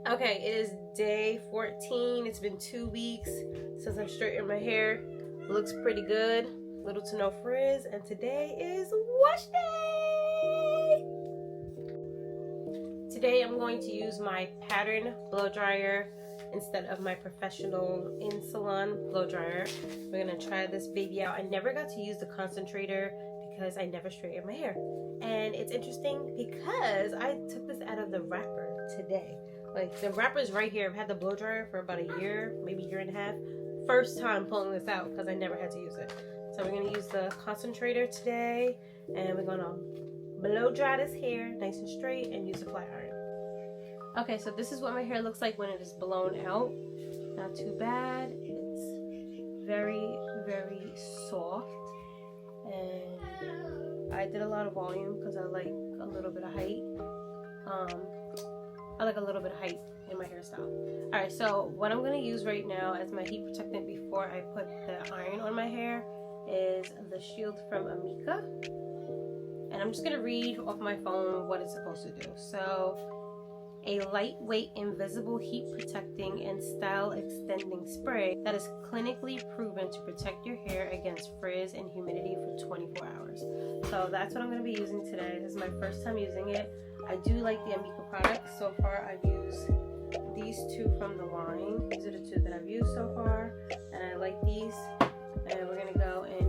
Okay, it is day 14. It's been 2 weeks since I've straightened my hair. Looks pretty good. Little to no frizz. And today is wash day! Today I'm going to use my pattern blow dryer instead of my professional in-salon blow dryer. We're gonna try this baby out. I never got to use the concentrator because I never straightened my hair. And it's interesting because I took this out of the wrapper today. Like, the wrapper's right here. I've had the blow dryer for about a year, maybe a year and a half. First time pulling this out because I never had to use it. So we're gonna use the concentrator today, and we're gonna blow dry this hair nice and straight and use a flat iron. Okay, so this is what my hair looks like when it is blown out. Not too bad. It's very, very soft. And I did a lot of volume because I like a little bit of height. I like a little bit of height in my hairstyle. Alright, so what I'm going to use right now as my heat protectant before I put the iron on my hair is the Shield from Amika. And I'm just going to read off my phone what it's supposed to do. So, a lightweight, invisible heat protecting and style extending spray that is clinically proven to protect your hair against frizz and humidity for 24 hours. So that's what I'm going to be using today. This is my first time using it. I do like the Amika products. So far I've used these two from the line. These are the two that I've used so far, and I like these. And we're going to go and